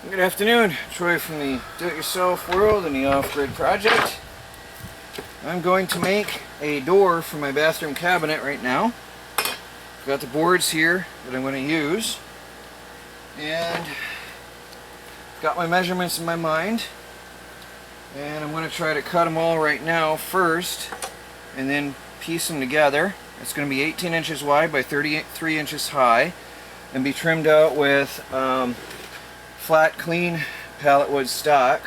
Good afternoon, Troy from the Do-It-Yourself World and the Off-Grid Project. I'm going to make a door for my bathroom cabinet right now. I've got the boards here that I'm going to use, and got my measurements in my mind, and I'm going to try to cut them all right now first and then piece them together. It's going to be 18 inches wide by 33 inches high and be trimmed out with flat, clean pallet wood stock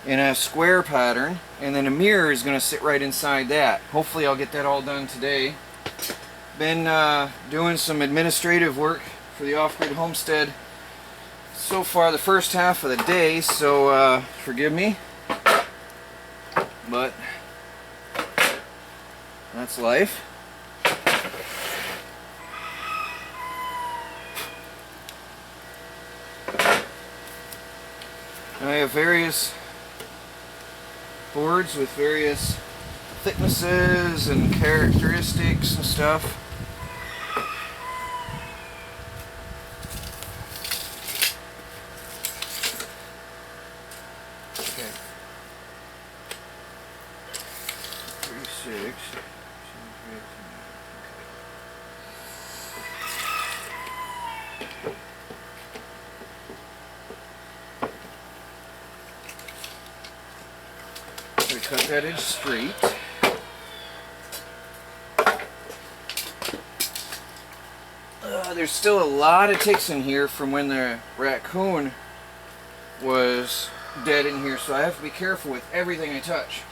in a square pattern, and then a mirror is going to sit right inside that. Hopefully I'll get that all done today. Been doing some administrative work for the Off-Grid Homestead so far the first half of the day, so forgive me, but that's life. I have various boards with various thicknesses and characteristics and stuff. Okay. 36. Cut that edge straight. There's still a lot of ticks in here from when the raccoon was dead in here, so I have to be careful with everything I touch.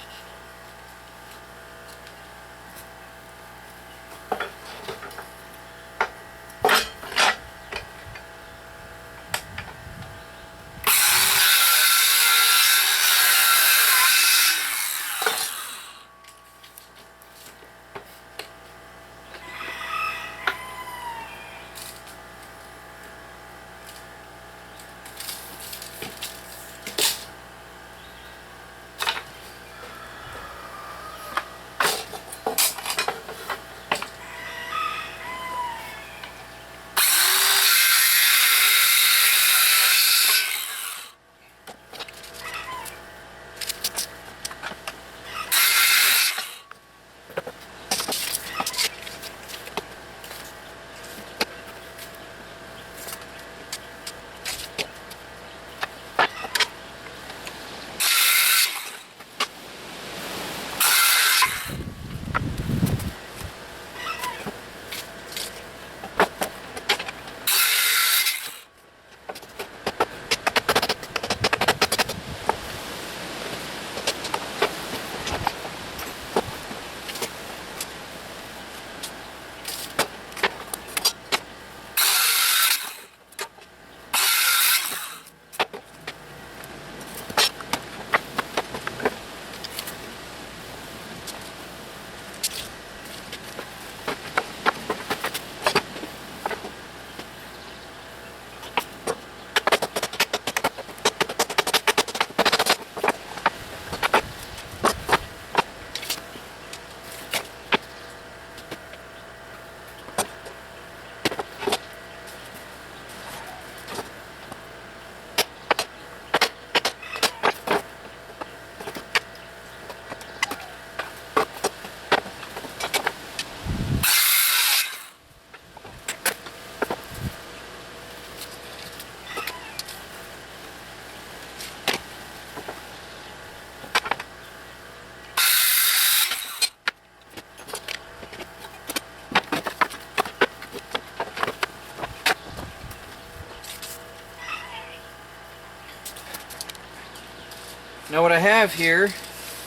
Now what I have here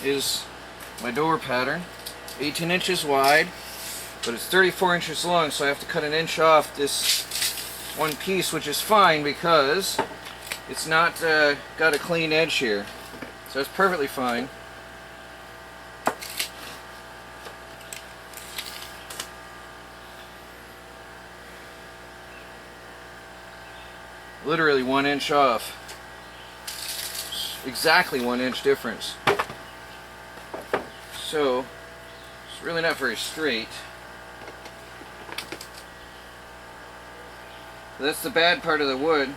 is my door pattern, 18 inches wide, but it's 34 inches long, so I have to cut an inch off this one piece, which is fine because it's not got a clean edge here. So it's perfectly fine. Literally 1 inch off. Exactly 1 inch difference. So it's really not very straight. That's the bad part of the wood.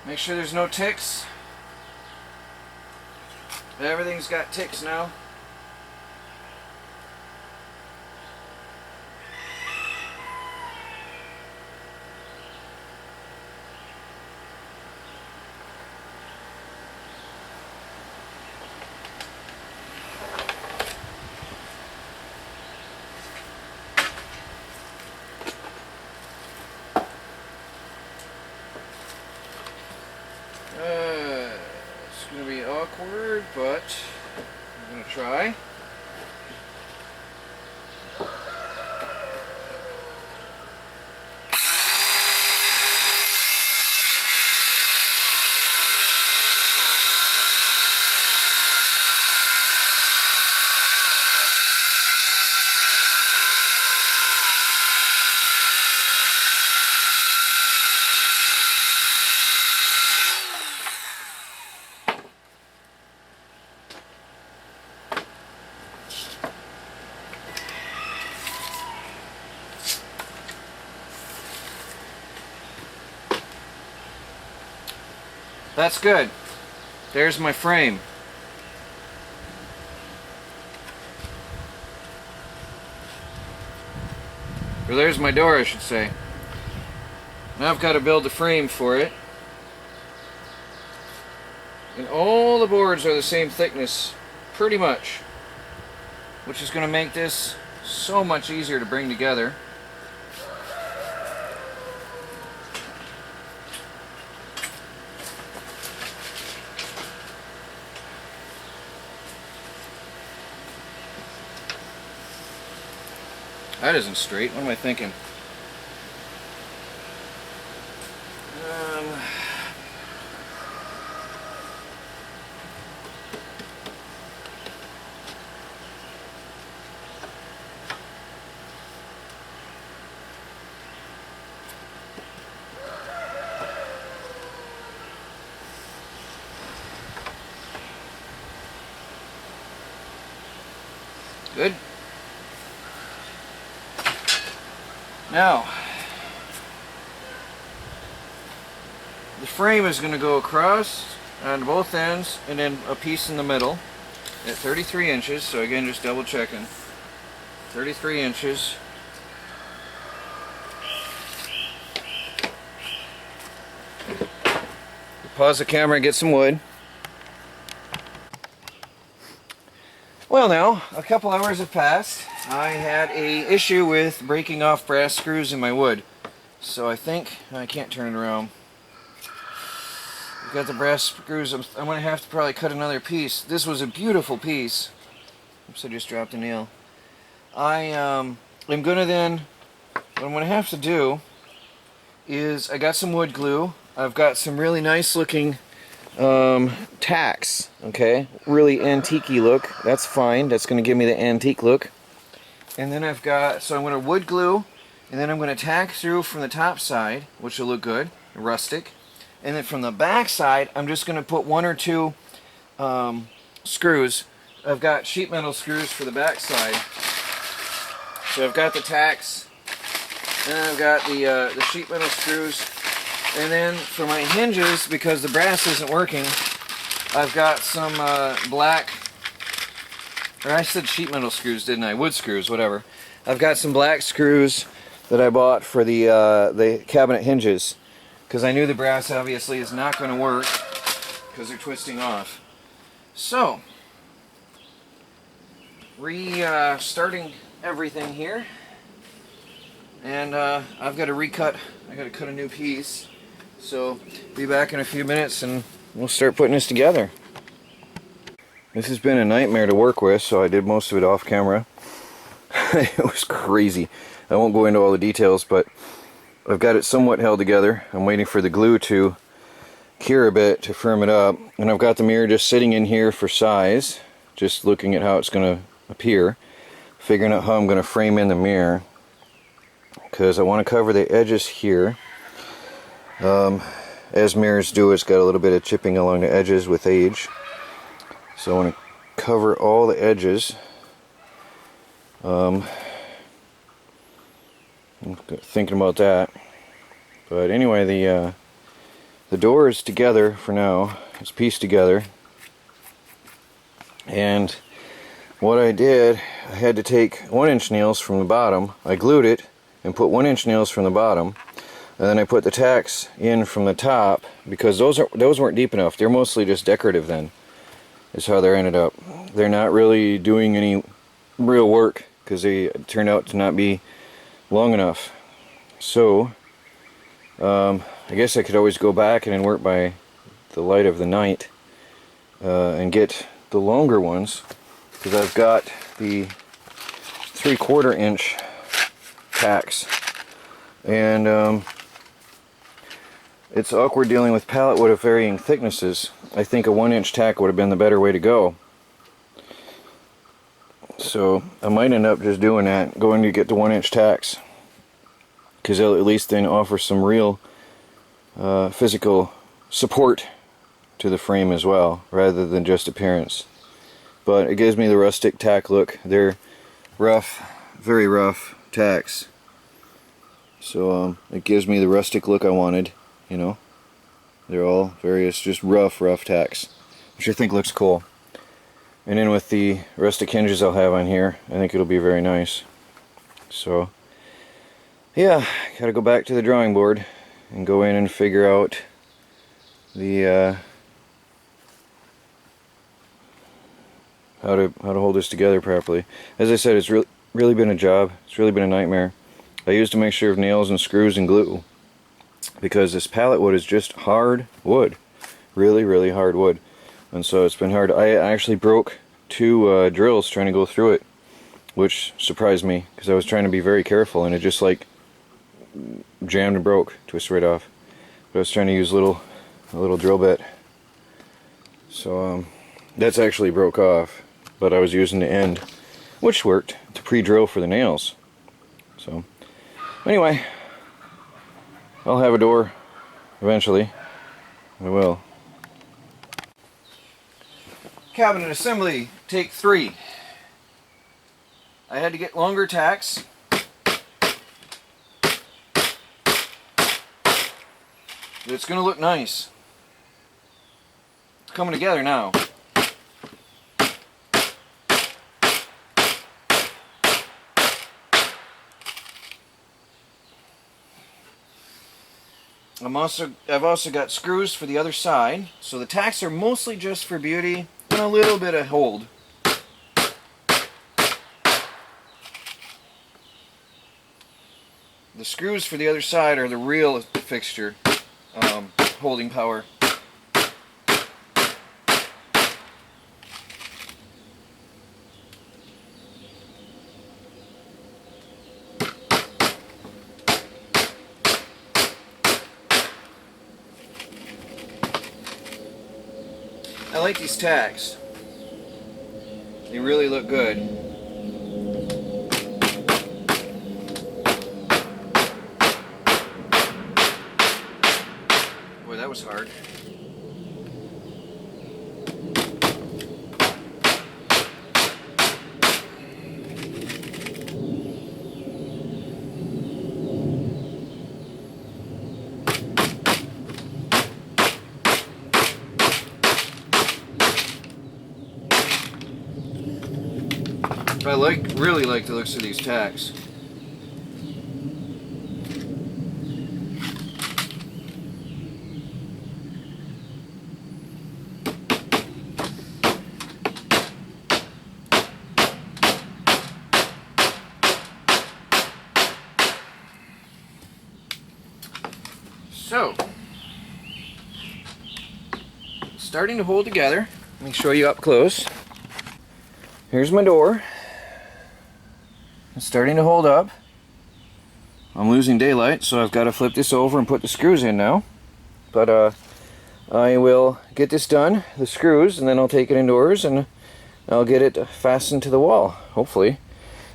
Make sure there's no ticks. Everything's got ticks now. It's going to be awkward, but I'm going to try. That's good. There's my frame. Or there's my door, I should say. Now I've got to build the frame for it. And all the boards are the same thickness, pretty much. Which is going to make this so much easier to bring together. That isn't straight. What am I thinking? Good. Now, the frame is going to go across on both ends and then a piece in the middle at 33 inches. So again, just double checking. 33 inches. Pause the camera and get some wood. Well, now, a couple hours have passed. I had an issue with breaking off brass screws in my wood. So I think, I can't turn it around. I've got the brass screws. I'm going to have to probably cut another piece. This was a beautiful piece. Oops, I just dropped a nail. I'm going to then, what I'm going to have to do is, I got some wood glue. I've got some really nice looking tacks, okay, really antique-y look. That's fine, that's going to give me the antique look. And then I've got, so I'm going to wood glue, and then I'm going to tack through from the top side, which will look good, rustic. And then from the back side, I'm just going to put one or two screws. I've got sheet metal screws for the back side. So I've got the tacks, and I've got the sheet metal screws. And then for my hinges, because the brass isn't working, I've got some black, or I said sheet metal screws, didn't I? Wood screws, whatever. I've got some black screws that I bought for the cabinet hinges, because I knew the brass obviously is not going to work because they're twisting off. So, restarting everything here, and I've got to recut. I got to cut a new piece. So, be back in a few minutes and we'll start putting this together. This has been a nightmare to work with, so I did most of it off camera. It was crazy. I won't go into all the details, but I've got it somewhat held together. I'm waiting for the glue to cure a bit to firm it up. And I've got the mirror just sitting in here for size, just looking at how it's going to appear, figuring out how I'm going to frame in the mirror, because I want to cover the edges here. As mirrors do, it's got a little bit of chipping along the edges with age. So I want to cover all the edges. I'm thinking about that. But anyway, the the door is together for now. It's pieced together. And what I did, I had to take 1-inch nails from the bottom. I glued it and put 1-inch nails from the bottom. And then I put the tacks in from the top because those weren't deep enough. They're mostly just decorative then, is how they ended up. They're not really doing any real work because they turned out to not be long enough. So, I guess I could always go back and then work by the light of the night and get the longer ones, because I've got the 3/4 inch tacks, and it's awkward dealing with pallet wood of varying thicknesses. I think a 1-inch tack would have been the better way to go. So I might end up just doing that, going to get the 1-inch tacks, because they'll at least then offer some real physical support to the frame as well, rather than just appearance. But it gives me the rustic tack look. They're rough, very rough tacks. So it gives me the rustic look I wanted, you know. They're all various, just rough tacks, which I think looks cool. And then with the rustic hinges I'll have on here, I think it'll be very nice. So, yeah, gotta go back to the drawing board and go in and figure out the how to hold this together properly. As I said, it's really been a job. It's really been a nightmare. I used a mixture of nails and screws and glue, because this pallet wood is just hard wood, really hard wood, and so it's been hard. I actually broke 2 drills trying to go through it, which surprised me because I was trying to be very careful, and it just like jammed and broke, twisted right off. But I was trying to use a little drill bit, so that's actually broke off. But I was using the end, which worked, to pre-drill for the nails. So anyway, I'll have a door eventually. I will. Cabinet assembly, take 3. I had to get longer tacks. It's going to look nice. It's coming together now. I've also got screws for the other side, so the tacks are mostly just for beauty and a little bit of hold. The screws for the other side are the real fixture, holding power. I like these tacks. They really look good. Boy, that was hard. I really like the looks of these tacks. So, starting to hold together. Let me show you up close. Here's my door. It's starting to hold up. I'm losing daylight, so I've got to flip this over and put the screws in now. But I will get this done, the screws, and then I'll take it indoors and I'll get it fastened to the wall, hopefully.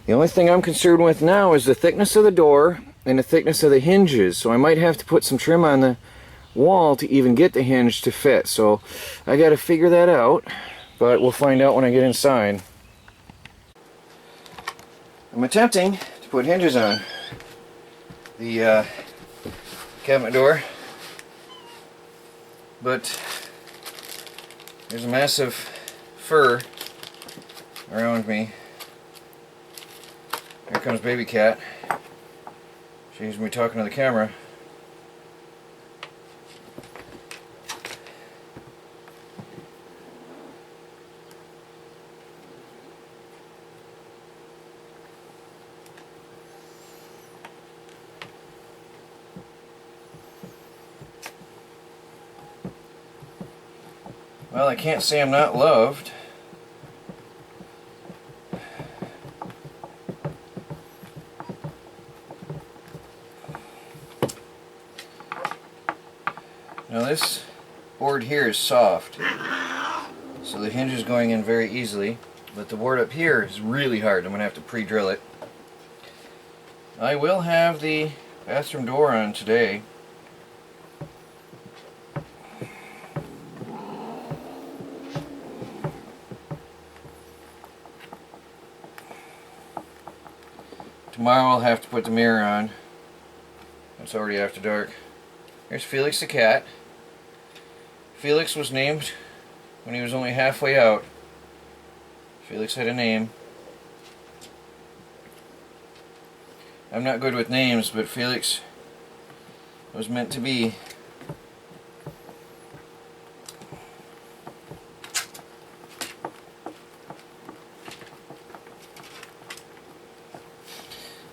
The only thing I'm concerned with now is the thickness of the door and the thickness of the hinges. So I might have to put some trim on the wall to even get the hinge to fit. So I got to figure that out, but we'll find out when I get inside. I'm attempting to put hinges on the cabinet door. but there's a massive fur around me. Here comes baby cat. She's gonna be talking to the camera. Well, I can't say I'm not loved. Now this board here is soft, so the hinge is going in very easily, but the board up here is really hard. I'm going to have to pre-drill it. I will have the bathroom door on today. Tomorrow I'll have to put the mirror on. It's already after dark. Here's Felix the cat. Felix was named when he was only halfway out. Felix had a name. I'm not good with names, but Felix was meant to be.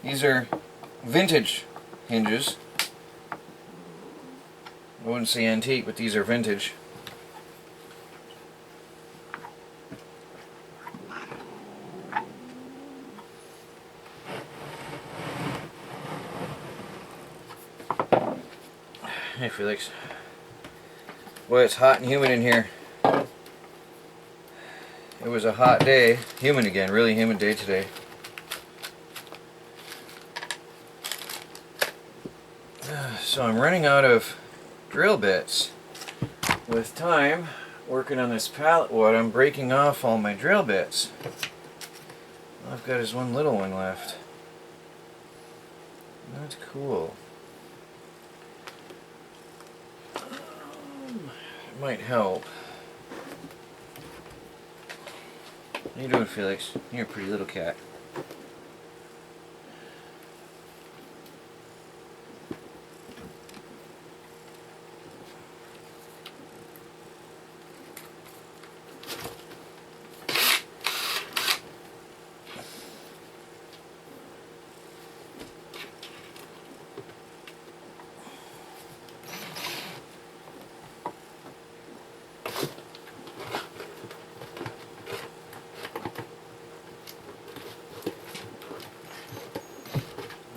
These are vintage hinges. I wouldn't say antique, but these are vintage. Hey Felix. Boy, it's hot and humid in here. It was a hot day. Humid again, really humid day today. So I'm running out of drill bits. With time working on this pallet wood, I'm breaking off all my drill bits. All I've got is one little one left. That's cool. It might help. How you doing, Felix? You're a pretty little cat.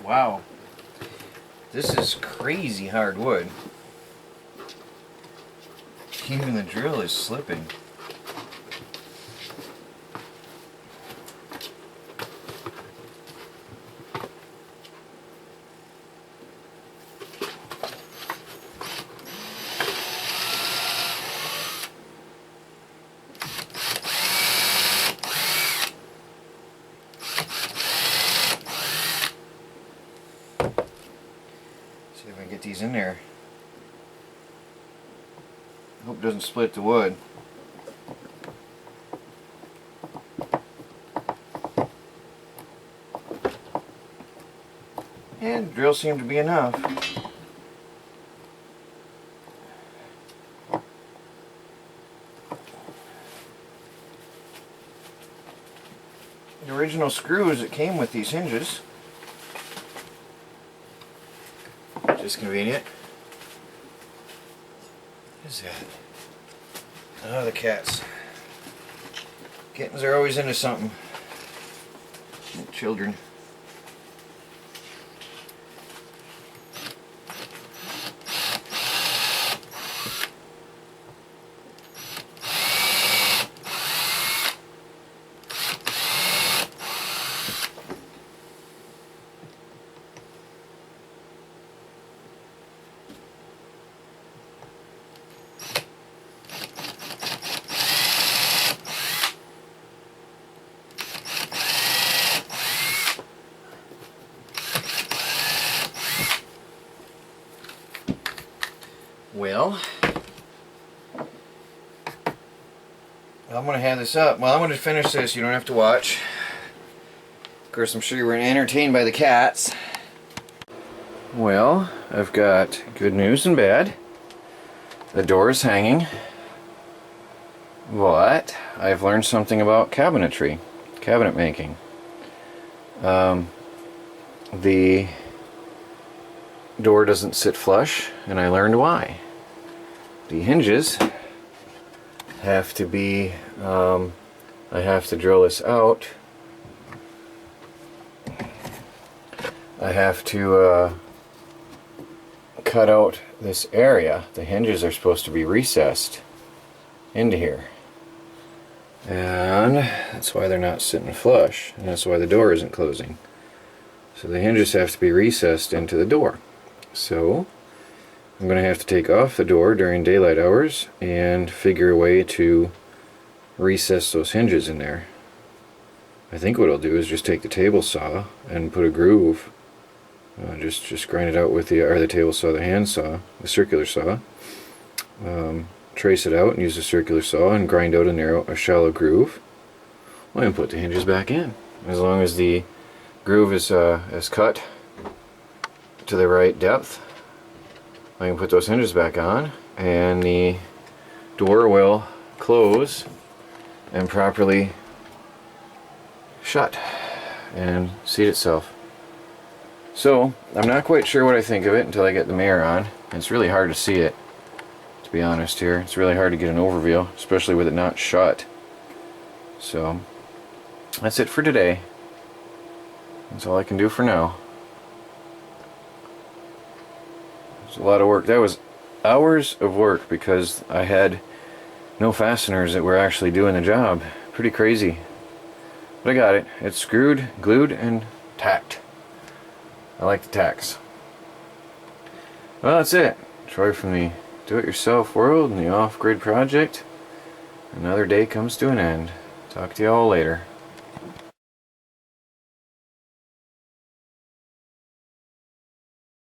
Wow, this is crazy hard wood. Even the drill is slipping. See if I can get these in there. Hope it doesn't split the wood. And the drill seemed to be enough. The original screws that came with these hinges. Just convenient. What is that? Oh, the cats. Kittens are always into something. Like children. Well, I'm going to have this up. Well, I'm going to finish this. You don't have to watch. Of course, I'm sure you were entertained by the cats. Well, I've got good news and bad. The door is hanging, but I've learned something about cabinetry, cabinet making. The door doesn't sit flush, and I learned why. The hinges have to be, I have to drill this out. I have to cut out this area. The hinges are supposed to be recessed into here. And that's why they're not sitting flush, and that's why the door isn't closing. So the hinges have to be recessed into the door. So I'm going to have to take off the door during daylight hours and figure a way to recess those hinges in there. I think what I'll do is just take the table saw and put a groove. Just grind it out with the table saw, the hand saw, the circular saw. Trace it out and use the circular saw and grind out a shallow groove. Well, and put the hinges back in. As long as the groove is cut to the right depth, I can put those hinges back on, and the door will close and properly shut and seat itself. So, I'm not quite sure what I think of it until I get the mirror on. It's really hard to see it, to be honest here. It's really hard to get an overview, especially with it not shut. So, that's it for today. That's all I can do for now. It's a lot of work. That was hours of work because I had no fasteners that were actually doing the job. Pretty crazy. But I got it. It's screwed, glued, and tacked. I like the tacks. Well, that's it. Troy from the do-it-yourself world and the off-grid project. Another day comes to an end. Talk to you all later.